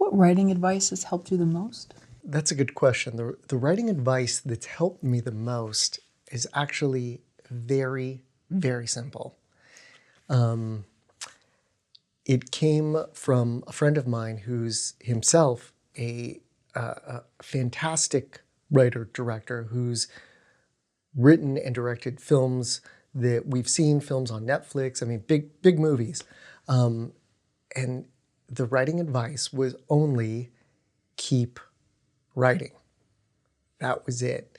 What writing advice has helped you the most? That's a good question. The writing advice that's helped me the most is actually very, very simple. It came from a friend of mine who's himself a fantastic writer-director who's written and directed films that we've seen, films on Netflix, I mean, big movies. And the writing advice was only keep writing. That was it.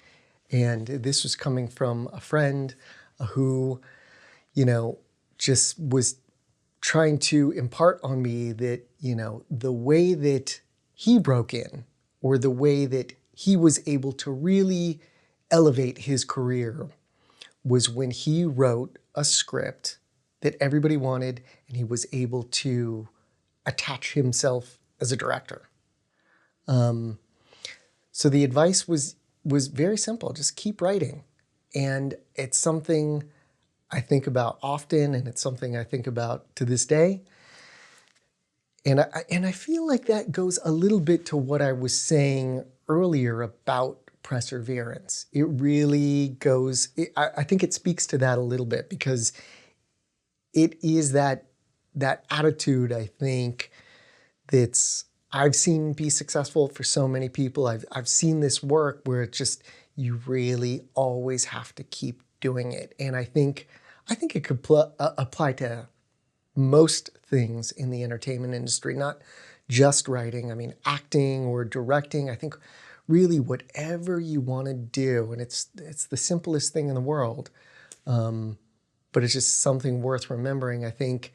And this was coming from a friend who, just was trying to impart on me that, the way that he broke in, or the way that he was able to really elevate his career, was when he wrote a script that everybody wanted and he was able to attach himself as a director. So the advice was very simple. Just keep writing. And it's something I think about often, and it's something I think about to this day. And I feel like that goes a little bit to what I was saying earlier about perseverance. It really goes, I think it speaks to that a little bit, because it is that attitude, I think, I've seen be successful for so many people. I've seen this work where it's just, you really always have to keep doing it. And I think it could apply to most things in the entertainment industry, not just writing. I mean, acting or directing. I think really whatever you want to do, and it's the simplest thing in the world, but it's just something worth remembering. I think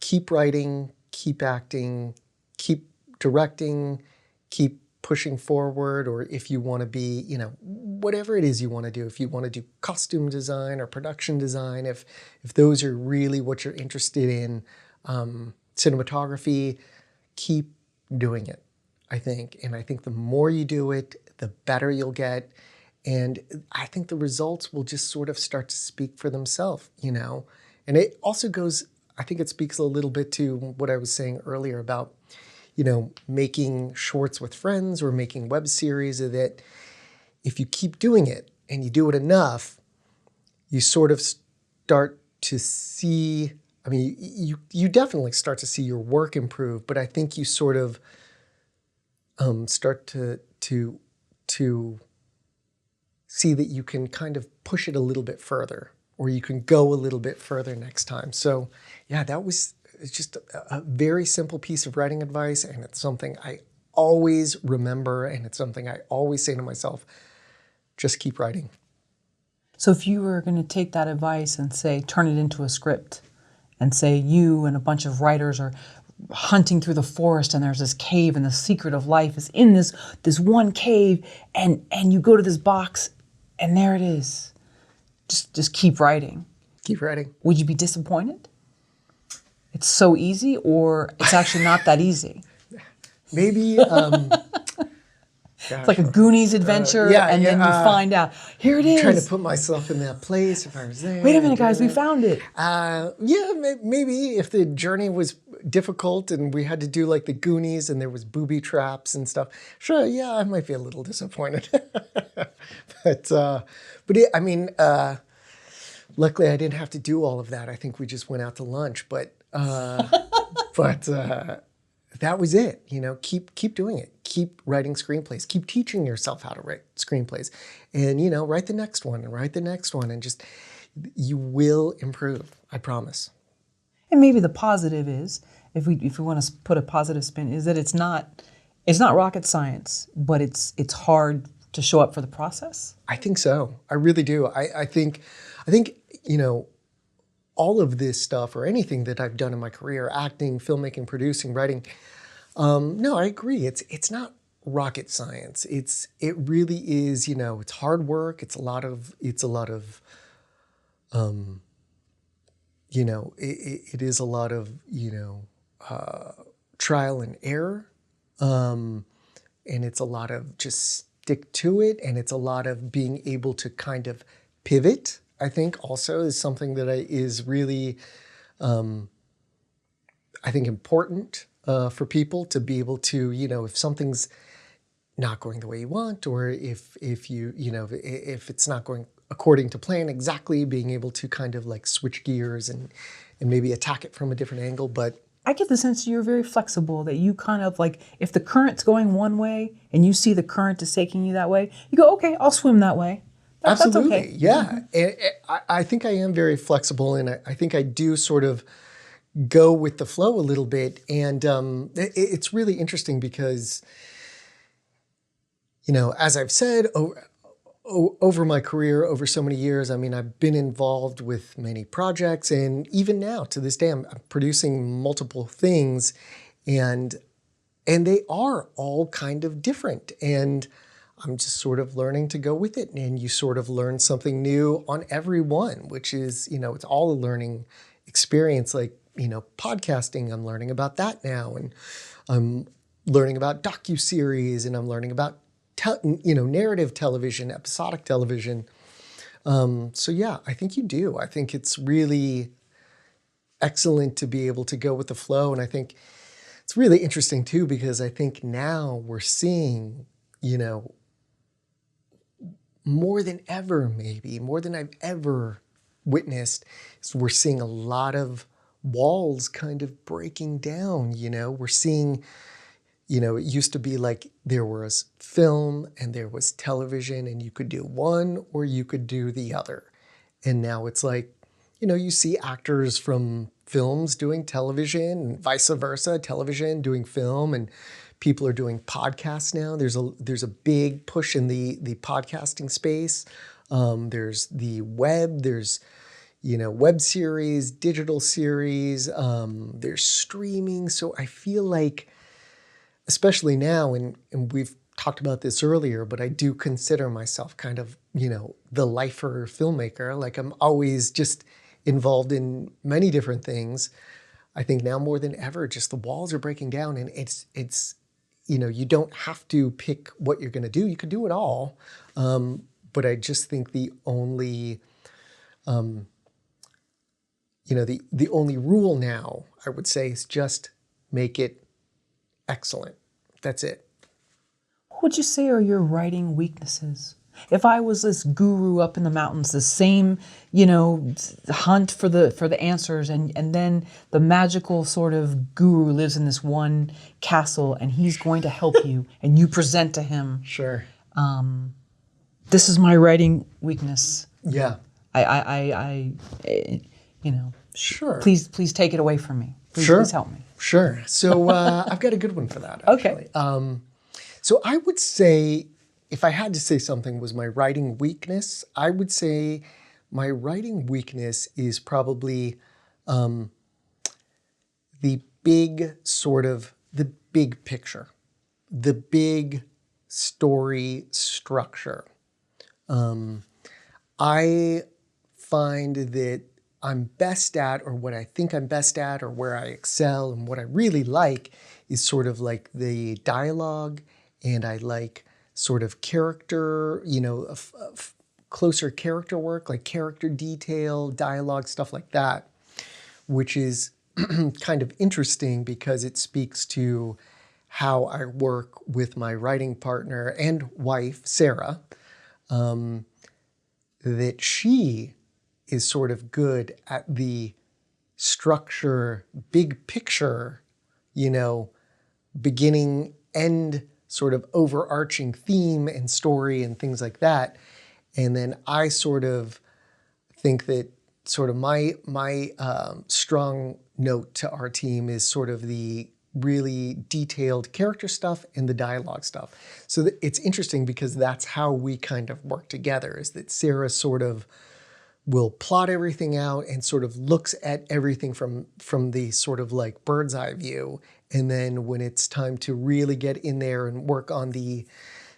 keep writing, keep acting, keep directing, keep pushing forward, or if you want to be, whatever it is you want to do, if you want to do costume design or production design, if those are really what you're interested in, cinematography, keep doing it, I think. And I think the more you do it, the better you'll get. And I think the results will just sort of start to speak for themselves, And it also goes, I think it speaks a little bit to what I was saying earlier about, making shorts with friends or making web series, that if you keep doing it and you do it enough, you sort of start to see, I mean, you definitely start to see your work improve, but I think you sort of start to see that you can kind of push it a little bit further, or you can go a little bit further next time. So yeah, it's just a very simple piece of writing advice, and it's something I always remember, and it's something I always say to myself, just keep writing. So if you were going to take that advice and say, turn it into a script, and say you and a bunch of writers are hunting through the forest, and there's this cave, and the secret of life is in this one cave, and you go to this box, and there it is. Just keep writing. Keep writing. Would you be disappointed? It's so easy, or it's actually not that easy? Maybe. It's like a Goonies adventure, and then you find out, here it is. I'm trying to put myself in that place if I was there. Wait a minute, guys, we found it. Yeah, maybe if the journey was difficult and we had to do like the Goonies and there was booby traps and stuff. Sure, yeah, I might be a little disappointed. But I mean, luckily I didn't have to do all of that. I think we just went out to lunch, but that was it. Keep doing it. Keep writing screenplays. Keep teaching yourself how to write screenplays, and write the next one and write the next one, and just you will improve. I promise. And maybe the positive is, if we want to put a positive spin, is that it's not rocket science, but it's hard to show up for the process. I think so. I really do. I think all of this stuff, or anything that I've done in my career, acting, filmmaking, producing, writing, no, I agree. It's not rocket science. It really is, it's hard work. It's a lot of it is a lot of, trial and error. And it's a lot of just stick to it. And it's a lot of being able to kind of pivot, I think also is something that is really, I think, important. for people to be able to, if something's not going the way you want, or if you, if it's not going according to plan exactly, being able to kind of like switch gears and maybe attack it from a different angle. But I get the sense you're very flexible, that you kind of like, if the current's going one way and you see the current is taking you that way, you go, okay, I'll swim that way. absolutely, That's okay. yeah. I think I am very flexible, and I think I do sort of go with the flow a little bit. And it's really interesting because, as I've said, over my career, over so many years, I mean, I've been involved with many projects, and even now, to this day, I'm producing multiple things, and they are all kind of different. And I'm just sort of learning to go with it. And you sort of learn something new on every one, which is, it's all a learning experience. Like, podcasting, I'm learning about that now. And I'm learning about docuseries, and I'm learning about narrative television, episodic television. So yeah, I think you do. I think it's really excellent to be able to go with the flow. And I think it's really interesting too, because I think now we're seeing, more than ever, maybe more than I've ever witnessed, is we're seeing a lot of walls kind of breaking down. We're seeing, it used to be like there was film and there was television, and you could do one or you could do the other. And now it's like, you see actors from films doing television and vice versa, television doing film, and people are doing podcasts now. There's a big push in the podcasting space. There's the web, there's web series, digital series, there's streaming. So I feel like, especially now, and we've talked about this earlier, but I do consider myself kind of, the lifer filmmaker. Like, I'm always just involved in many different things. I think now more than ever, just the walls are breaking down, and it's you don't have to pick what you're going to do. You could do it all. But I just think the only, the only rule now, I would say, is just make it excellent. That's it. What would you say are your writing weaknesses? If I was this guru up in the mountains, the same, hunt for the answers, and then the magical sort of guru lives in this one castle, and he's going to help you, and you present to him, Sure. this is my writing weakness. Yeah. I Sure. Please take it away from me. Sure. Please help me. Sure. So I've got a good one for that, actually. Okay. So I would say, if I had to say something was my writing weakness, I would say my writing weakness is probably the big picture, the big story structure. I find that I'm best at, or what I think I'm best at, or where I excel and what I really like, is sort of like the dialogue, and I like sort of character, closer character work, like character detail, dialogue, stuff like that, which is kind of interesting because it speaks to how I work with my writing partner and wife, Sarah, that she is sort of good at the structure, big picture, beginning, end, sort of overarching theme and story and things like that. And then I sort of think that sort of my strong note to our team is sort of the really detailed character stuff and the dialogue stuff. So it's interesting because that's how we kind of work together, is that Sarah sort of will plot everything out and sort of looks at everything from the sort of like bird's eye view. And then when it's time to really get in there and work on the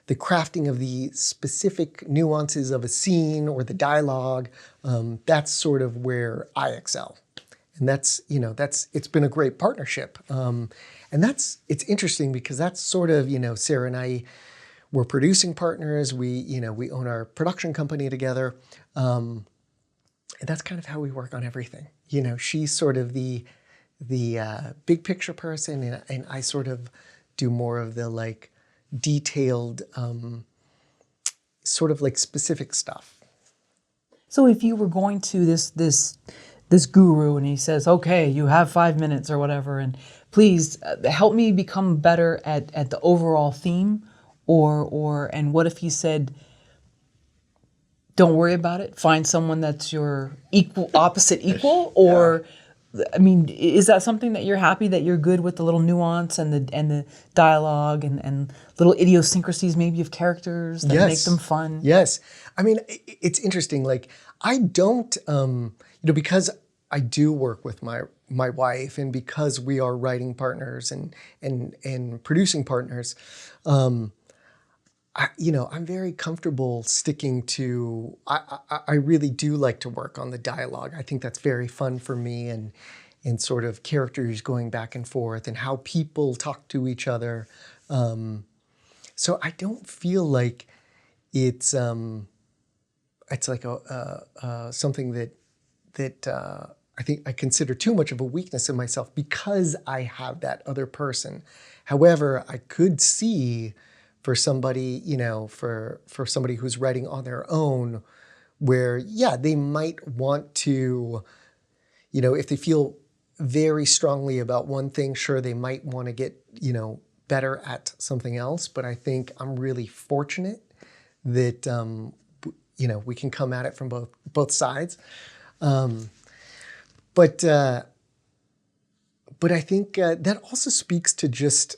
crafting of the specific nuances of a scene or the dialogue, that's sort of where I excel. And it's been a great partnership. And it's interesting because that's sort of, Sarah and I, we're producing partners. We own our production company together. And that's kind of how we work on everything. She's sort of the big picture person, and I sort of do more of the like detailed, sort of like specific stuff. So if you were going to this guru and he says, "Okay, you have 5 minutes or whatever, and please help me become better at the overall theme," and what if he said, "Don't worry about it. Find someone that's your opposite equal," or I mean, is that something that you're happy that you're good with the little nuance and the dialogue and little idiosyncrasies maybe of characters that make them fun? Yes. I mean, it's interesting. Like, I don't, because I do work with my wife, and because we are writing partners and producing partners, I'm very comfortable sticking to. I really do like to work on the dialogue. I think that's very fun for me, and sort of characters going back and forth, and how people talk to each other. So I don't feel like it's like something that I think I consider too much of a weakness in myself because I have that other person. However, I could see for somebody, for somebody who's writing on their own, where, yeah, they might want to, if they feel very strongly about one thing, sure, they might want to get, better at something else. But I think I'm really fortunate that, we can come at it from both sides. But I think that also speaks to just,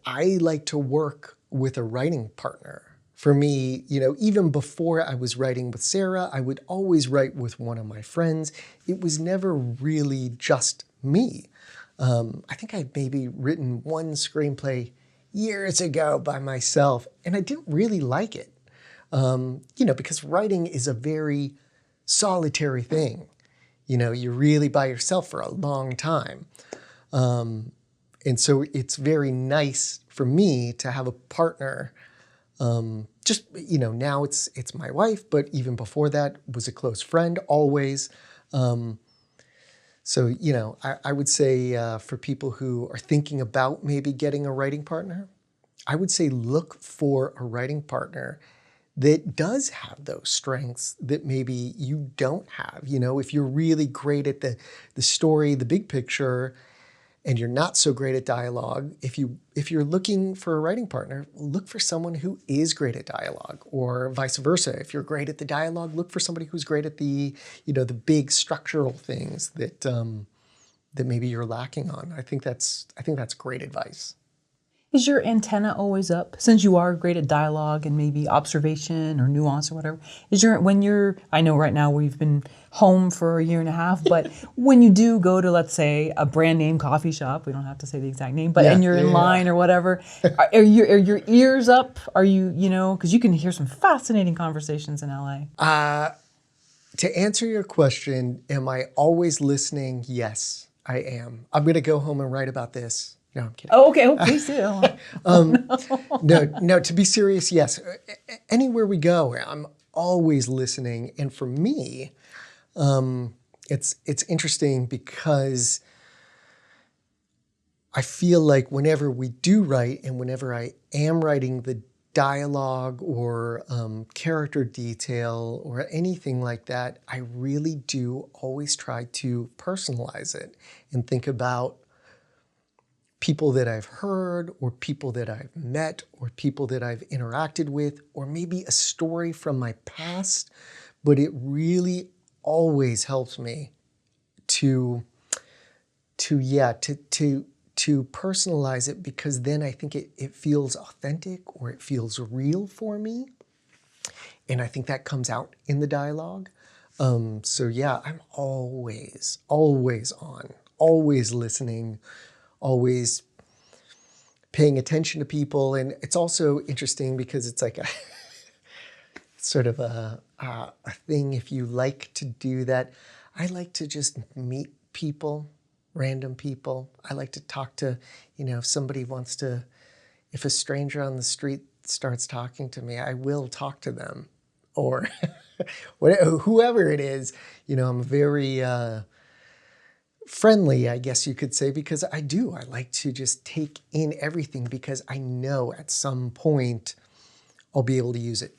I like to work with a writing partner. For me, even before I was writing with Sarah, I would always write with one of my friends. It was never really just me. I think I'd maybe written one screenplay years ago by myself, and I didn't really like it. Because writing is a very solitary thing. You're really by yourself for a long time. And so it's very nice for me to have a partner. Now it's my wife, but even before that was a close friend always. So, I would say for people who are thinking about maybe getting a writing partner, I would say look for a writing partner that does have those strengths that maybe you don't have. If you're really great at the story, the big picture, and you're not so great at dialogue, if you're looking for a writing partner, look for someone who is great at dialogue, or vice versa. If you're great at the dialogue, look for somebody who's great at the big structural things that maybe you're lacking on. I think that's great advice. Is your antenna always up? Since you are great at dialogue and maybe observation or nuance or whatever, I know right now we've been home for a year and a half, but when you do go to, let's say, a brand name coffee shop, we don't have to say the exact name, but and you're in line or whatever, are your ears up? Are you, because you can hear some fascinating conversations in LA. To answer your question, am I always listening? Yes, I am. I'm going to go home and write about this. No, I'm kidding. Oh, okay. Oh, please do. No, to be serious, yes. Anywhere we go, I'm always listening. And for me, it's interesting because I feel like whenever we do write and whenever I am writing the dialogue or character detail or anything like that, I really do always try to personalize it and think about people that I've heard, or people that I've met, or people that I've interacted with, or maybe a story from my past. But it really always helps me to personalize it, because then I think it feels authentic, or it feels real for me. And I think that comes out in the dialogue. So yeah, I'm always on, always listening, always paying attention to people. And it's also interesting because it's like sort of a thing, if you like to do that. I like to just meet people, random people. I like to talk to, if a stranger on the street starts talking to me, I will talk to them, or whoever it is. I'm very friendly, I guess you could say, because I do. I like to just take in everything because I know at some point I'll be able to use it